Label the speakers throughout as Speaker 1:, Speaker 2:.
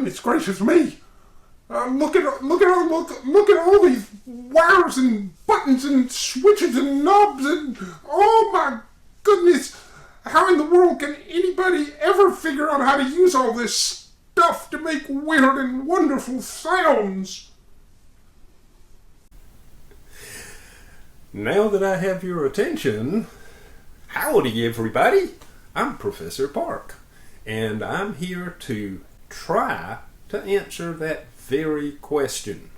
Speaker 1: goodness gracious me! Look at all these wires and buttons and switches and knobs and oh my goodness! How in the world can anybody ever figure out how to use all this stuff to make weird and wonderful sounds?
Speaker 2: Now that I have your attention, howdy everybody! I'm Professor Park, and I'm here to try to answer that very question.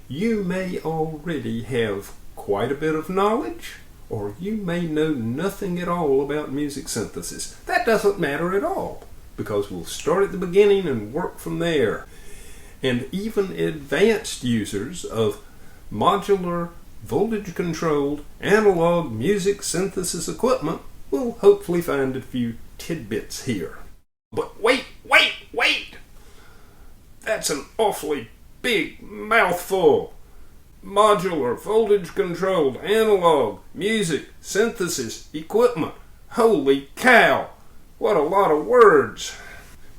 Speaker 2: You may already have quite a bit of knowledge, or you may know nothing at all about music synthesis. That doesn't matter at all, because we'll start at the beginning and work from there. And even advanced users of modular, voltage-controlled, analog music synthesis equipment will hopefully find a few tidbits here. But wait! That's an awfully big mouthful. Modular, voltage-controlled, analog, music, synthesis, equipment. Holy cow! What a lot of words!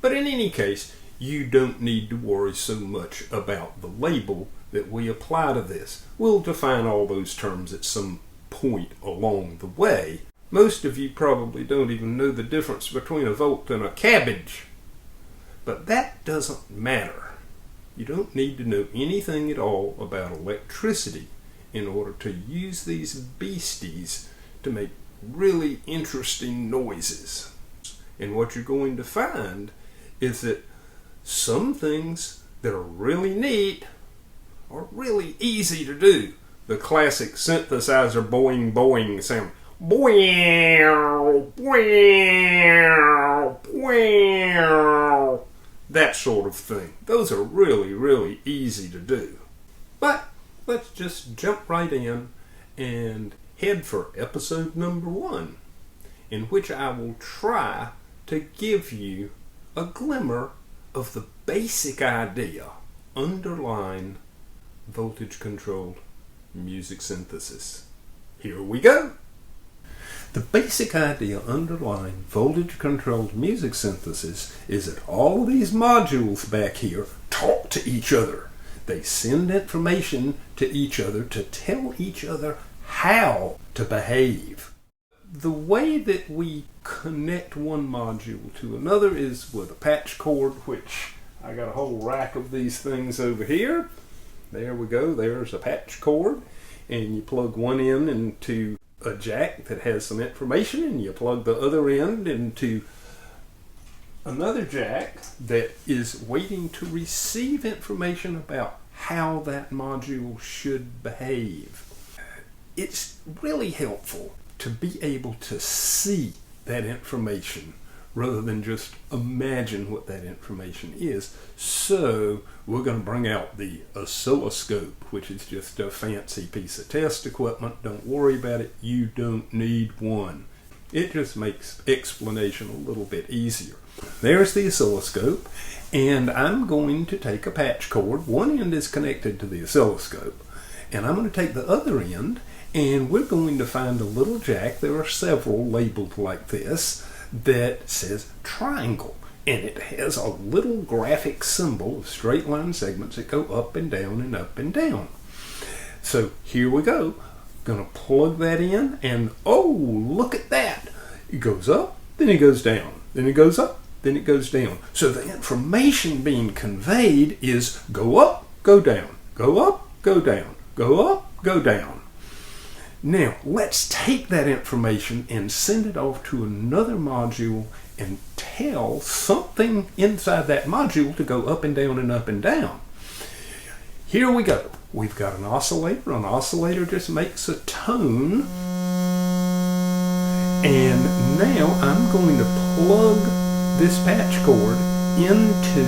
Speaker 2: But in any case, you don't need to worry so much about the label that we apply to this. We'll define all those terms at some point along the way. Most of you probably don't even know the difference between a volt and a cabbage. But that doesn't matter. You don't need to know anything at all about electricity in order to use these beasties to make really interesting noises. And what you're going to find is that some things that are really neat are really easy to do. The classic synthesizer boing boing sound. Boing, boing, boing. That sort of thing. Those are really easy to do. But let's just jump right in and head for episode number 1, in which I will try to give you a glimmer of the basic idea underlying voltage-controlled music synthesis. Here we go! The basic idea underlying voltage-controlled music synthesis is that all these modules back here talk to each other. They send information to each other to tell each other how to behave. The way that we connect one module to another is with a patch cord, which I got a whole rack of these things over here. There we go, there's a patch cord, and you plug one end into a jack that has some information, and you plug the other end into another jack that is waiting to receive information about how that module should behave. It's really helpful to be able to see that information rather than just imagine what that information is. So we're going to bring out the oscilloscope, which is just a fancy piece of test equipment. Don't worry about it. You don't need one. It just makes explanation a little bit easier. There's the oscilloscope, and I'm going to take a patch cord. One end is connected to the oscilloscope, and I'm going to take the other end, and we're going to find a little jack. There are several labeled like this that says triangle, and it has a little graphic symbol of straight line segments that go up and down and up and down. So here we go. Gonna plug that in, and oh, look at that. It goes up, then it goes down, then it goes up, then it goes down. So the information being conveyed is go up, go down, go up, go down, go up, go down. Now, let's take that information and send it off to another module and tell something inside that module to go up and down and up and down. Here we go. We've got an oscillator. An oscillator just makes a tone. And now I'm going to plug this patch cord into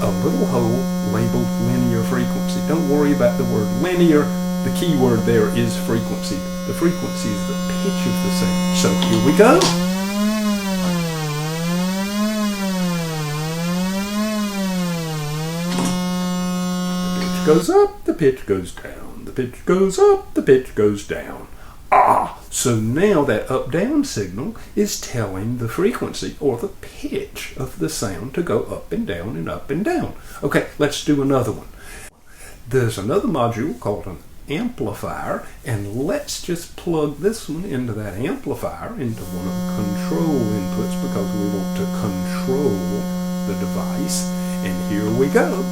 Speaker 2: a little hole labeled linear frequency. Don't worry about the word linear. The key word there is frequency. The frequency is the pitch of the sound. So here we go. The pitch goes up, the pitch goes down. The pitch goes up, the pitch goes down. Ah, So now that up-down signal is telling the frequency or the pitch of the sound to go up and down and up and down. Okay, let's do another one. There's another module called an amplifier, and let's just plug this one into that amplifier into one of the control inputs because we want to control the device. And here we go.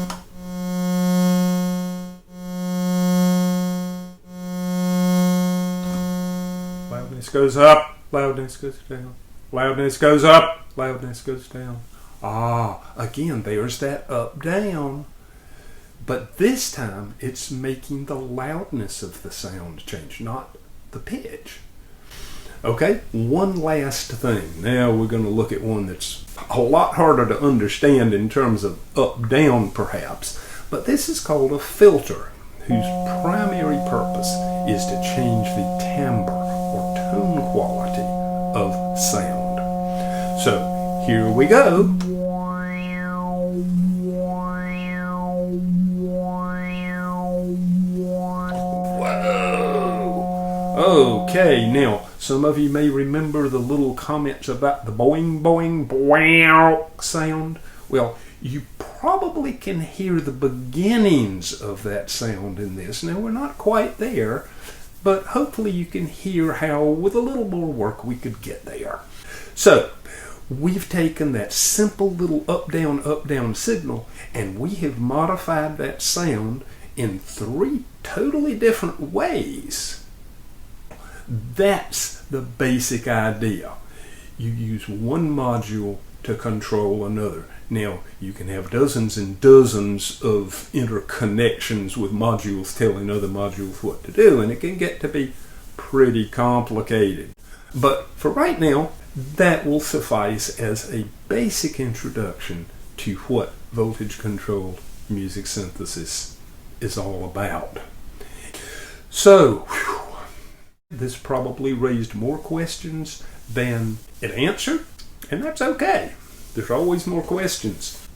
Speaker 2: Loudness goes up, loudness goes down, loudness goes up, loudness goes down. Again, there's that up down. But this time, it's making the loudness of the sound change, not the pitch. Okay, one last thing. Now we're going to look at one that's a lot harder to understand in terms of up-down, perhaps. But this is called a filter, whose primary purpose is to change the timbre or tone quality of sound. So, here we go. Okay, now, some of you may remember the little comments about the boing, boing, boing sound. Well, you probably can hear the beginnings of that sound in this. Now, we're not quite there, but hopefully you can hear how, with a little more work, we could get there. So, we've taken that simple little up-down signal, and we have modified that sound in 3 totally different ways. That's the basic idea. You use one module to control another. Now, you can have dozens and dozens of interconnections with modules telling other modules what to do, and it can get to be pretty complicated. But for right now, that will suffice as a basic introduction to what voltage-controlled music synthesis is all about. So, this probably raised more questions than it answered, and that's okay. There's always more questions.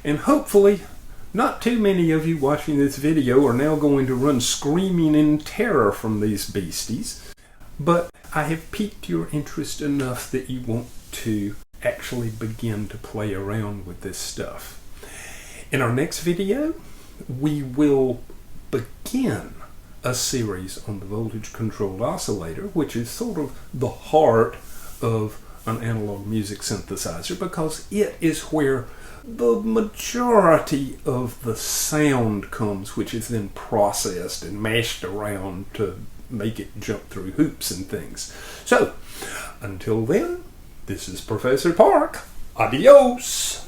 Speaker 2: And hopefully, not too many of you watching this video are now going to run screaming in terror from these beasties, but I have piqued your interest enough that you want to actually begin to play around with this stuff. In our next video, we will begin a series on the voltage-controlled oscillator, which is sort of the heart of an analog music synthesizer because it is where the majority of the sound comes, which is then processed and mashed around to make it jump through hoops and things. So, until then, this is Professor Park. Adios!